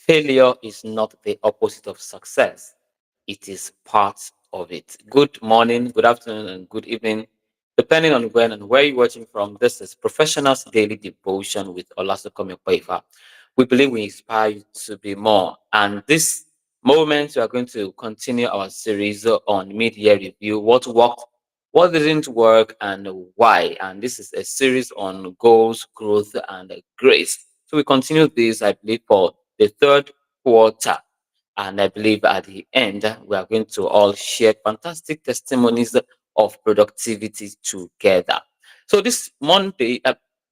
Failure is not the opposite of success, it is part of it. Good morning, good afternoon, and good evening, depending on when and where you're watching from. This is Professionals Daily Devotion with Olasokomi Paifa. We believe we inspire you to be more. And this moment, we are going to continue our series on mid-year review, what worked, what didn't work, and why. And this is a series on goals, growth, and grace. So we continue this, I believe, for the third quarter. And I believe at the end, we are going to all share fantastic testimonies of productivity together. So this Monday,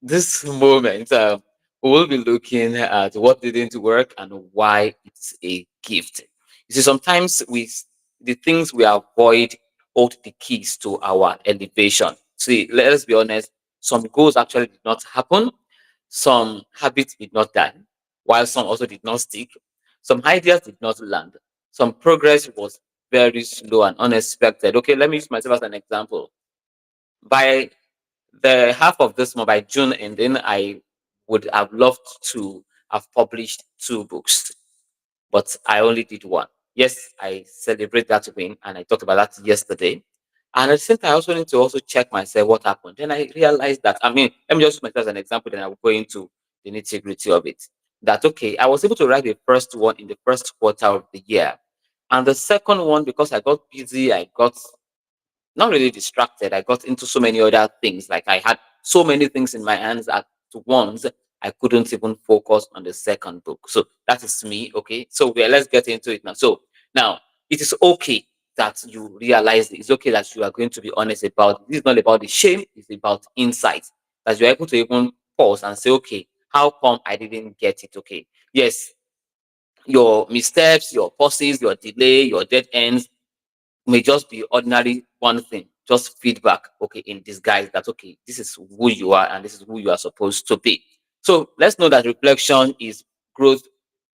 this moment, we will be looking at what didn't work and why it's a gift. You see, sometimes the things we avoid hold the keys to our elevation. See, let us be honest, some goals actually did not happen, some habits did not die, while some also did not stick. Some ideas did not land. Some progress was very slow and unexpected. Okay, let me use myself as an example. By the half of this month, by June ending, I would have loved to have published two books, but I only did one. Yes, I celebrate that win, and I talked about that yesterday. And at the same time, I also need to also check myself what happened. Then I realized that, I mean, let me just use myself as an example, then I will go into the nitty gritty of it. That, okay, I was able to write the first one in the first quarter of the year. And the second one, because I got busy, I got not really distracted. I got into so many other things. Like I had so many things in my hands at once. I couldn't even focus on the second book. So that is me. Okay. So let's get into it now. So now it is okay that you realize it. It's okay that you are going to be honest about it. This is not about the shame, it's about insight. That you're able to even pause and say, okay, how come I didn't get it? Okay. Yes, your missteps, your pauses, your delay, your dead ends may just be ordinary one thing, just feedback, okay, in disguise that, okay, this is who you are and this is who you are supposed to be. So let's know that reflection is growth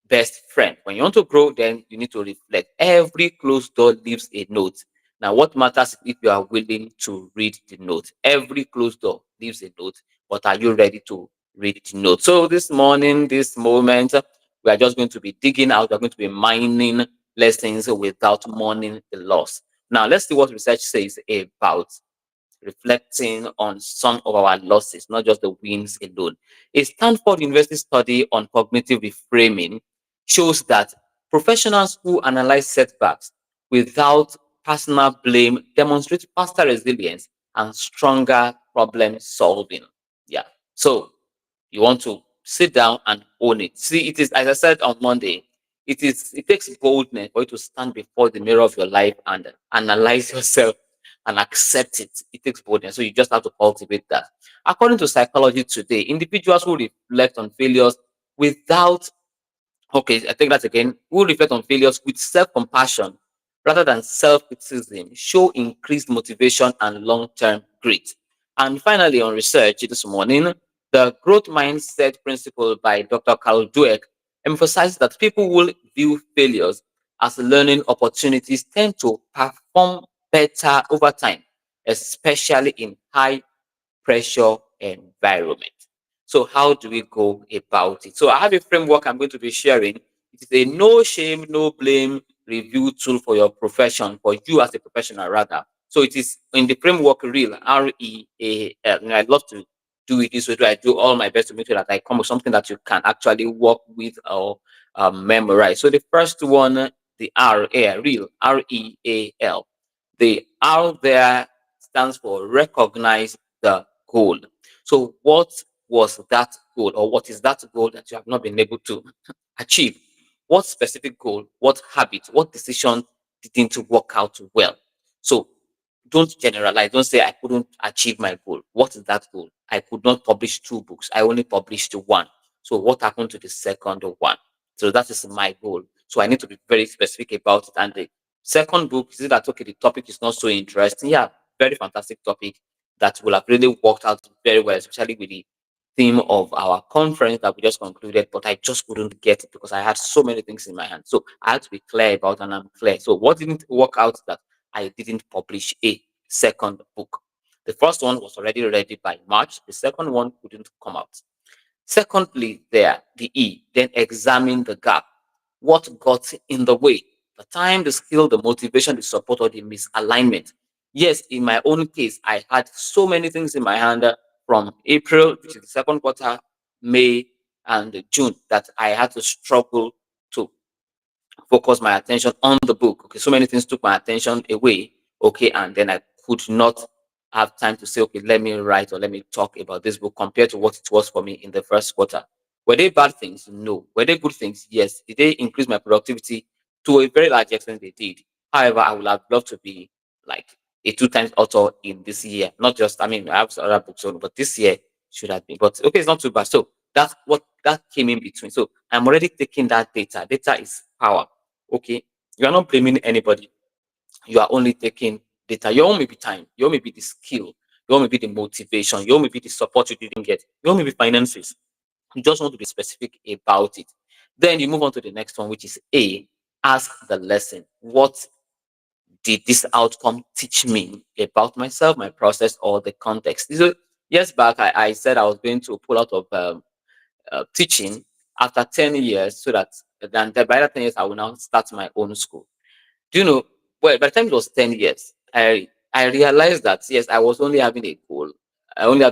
best friend. When you want to grow, then you need to reflect. Every closed door leaves a note. Now, what matters is if you are willing to read the note. Every closed door leaves a note, but are you ready to read the note? So this morning, this moment, we are just going to be digging out. We're going to be mining lessons without mourning the loss. Now, let's see what research says about reflecting on some of our losses, not just the wins alone. A Stanford University study on cognitive reframing shows that professionals who analyze setbacks without personal blame demonstrate faster resilience and stronger problem solving. Yeah. So you want to sit down and own it. See, it is, as I said on Monday, it takes boldness for you to stand before the mirror of your life and analyze yourself and accept it. It takes boldness. So you just have to cultivate that. According to psychology today, individuals who reflect on failures without, okay, I think that again, who reflect on failures with self-compassion rather than self-criticism show increased motivation and long-term grit. And finally, on research this morning, the growth mindset principle by Dr. Carl Dweck emphasizes that people will view failures as learning opportunities tend to perform better over time, especially in high pressure environment. So how do we go about it? So I have a framework I'm going to be sharing. It is a no shame, no blame review tool for your profession, for you as a professional rather. So it is in the framework real, REAL. And I'd love to do it this way. I do all my best to make sure that I come with something that you can actually work with or memorize. So the first one, the real, REAL. The R there stands for recognize the goal. So, what was that goal, or what is that goal that you have not been able to achieve? What specific goal, what habit, what decision didn't work out well? So, don't generalize. Don't say, I couldn't achieve my goal. What is that goal? I could not publish two books. I only published one. So, what happened to the second one? So, that is my goal. So, I need to be very specific about it. And the second book is it that, okay, the topic is not so interesting? Yeah, very fantastic topic that will have really worked out very well, especially with the theme of our conference that we just concluded, but I just couldn't get it because I had so many things in my hand. So I had to be clear about, and I'm clear. So what didn't work out that I didn't publish a second book. The first one was already ready by March. The second one couldn't come out. Secondly, there, the E, then examine the gap. What got in the way? The time, the skill, the motivation, the support, or the misalignment? Yes, in my own case, I had so many things in my hand from April, which is the second quarter, May, and June, that I had to struggle to focus my attention on the book. Okay, so many things took my attention away. Okay, and then I could not have time to say, okay, let me write or let me talk about this book compared to what it was for me in the first quarter. Were they bad things? No. Were they good things? Yes. Did they increase my productivity? To a very large extent, they did. However, I would have loved to be like a two times author in this year. Not just, I mean, I have other books on, but this year should have been. But okay, it's not too bad. So that's what that came in between. So I'm already taking that data. Data is power. Okay, you are not blaming anybody. You are only taking data. Your own may be time. Your own may be the skill. Your own may be the motivation. Your own may be the support you didn't get. Your own may be finances. You just want to be specific about it. Then you move on to the next one, which is A. Ask the lesson. What did this outcome teach me about myself, my process, or the context? So years back, I said I was going to pull out of teaching after 10 years so that then by that 10 years, I will now start my own school. Do you know? Well, by the time it was 10 years, I realized that yes, I was only having a goal. I only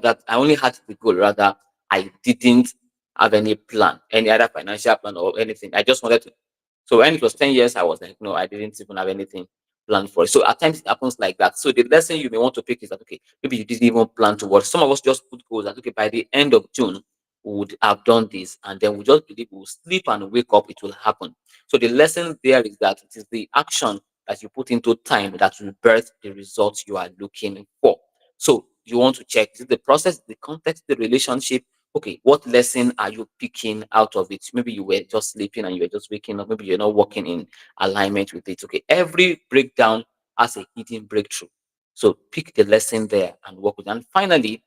had the goal, rather, I didn't have any plan, any other financial plan or anything. I just wanted to. So when it was 10 years, I was like, no, I didn't even have anything planned for it. So at times it happens like that. So the lesson you may want to pick is that okay, maybe you didn't even plan to watch. Some of us just put goals that okay, by the end of June, we would have done this, and then we just believe we'll sleep and wake up, it will happen. So the lesson there is that it is the action that you put into time that will birth the results you are looking for. So you want to check is it the process, the context, the relationship. Okay, what lesson are you picking out of it? Maybe you were just sleeping and you were just waking up. Maybe you're not working in alignment with it. Okay, every breakdown has a hidden breakthrough. So pick the lesson there and work with it. And finally,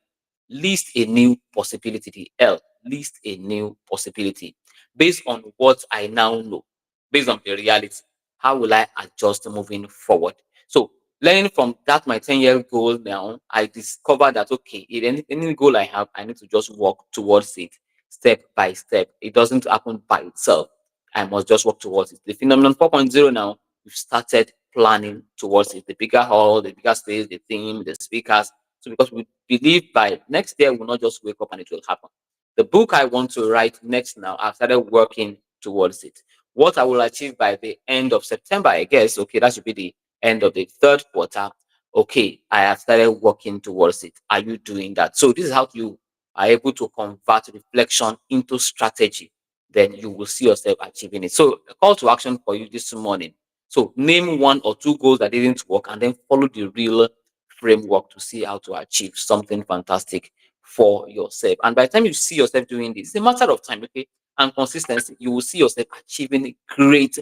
list a new possibility. The L, list a new possibility based on what I now know, based on the reality. How will I adjust moving forward? So learning from that my 10-year goal now, I discovered that okay, if any goal I have, I need to just work towards it step by step. It doesn't happen by itself. I must just work towards it. The phenomenon 4.0 now, we've started planning towards it. The bigger hall, the bigger stage, the theme, the speakers. So because we believe by next year we'll not just wake up and it will happen. The book I want to write next now, I've started working towards it. What I will achieve by the end of September, I guess, okay, that should be the end of the third quarter. Okay, I have started working towards it. Are you doing that? So this is how you are able to convert reflection into strategy. Then you will see yourself achieving it. So a call to action for you this morning. So name one or two goals that didn't work and then follow the real framework to see how to achieve something fantastic for yourself. And by the time you see yourself doing this, it's a matter of time, okay? And consistency, you will see yourself achieving great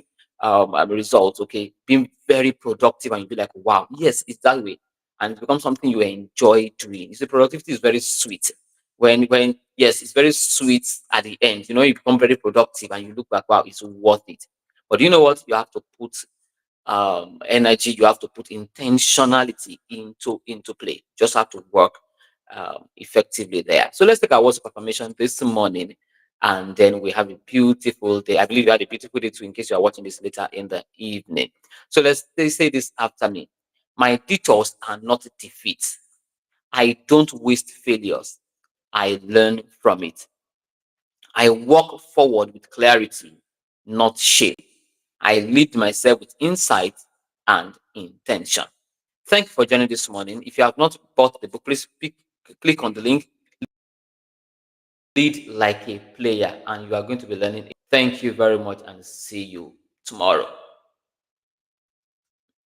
results, okay? Being very productive, and you'll be like, wow, yes, it's that way. And it becomes something you enjoy doing. You see, productivity is very sweet. When yes, it's very sweet at the end. You know, you become very productive and you look back, wow, it's worth it. But you know what? You have to put energy, you have to put intentionality into play. Just have to work effectively there. So let's take our words of affirmation this morning, and then we have a beautiful day. I believe you had a beautiful day too, in case you are watching this later in the evening. So let's say this after me. My detours are not defeats. I don't waste failures. I learn from it. I walk forward with clarity, not shame. I lead myself with insight and intention. Thank you for joining this morning. If you have not bought the book, please click on the link, Lead Like a Player, and you are going to be learning. Thank you very much and see you tomorrow.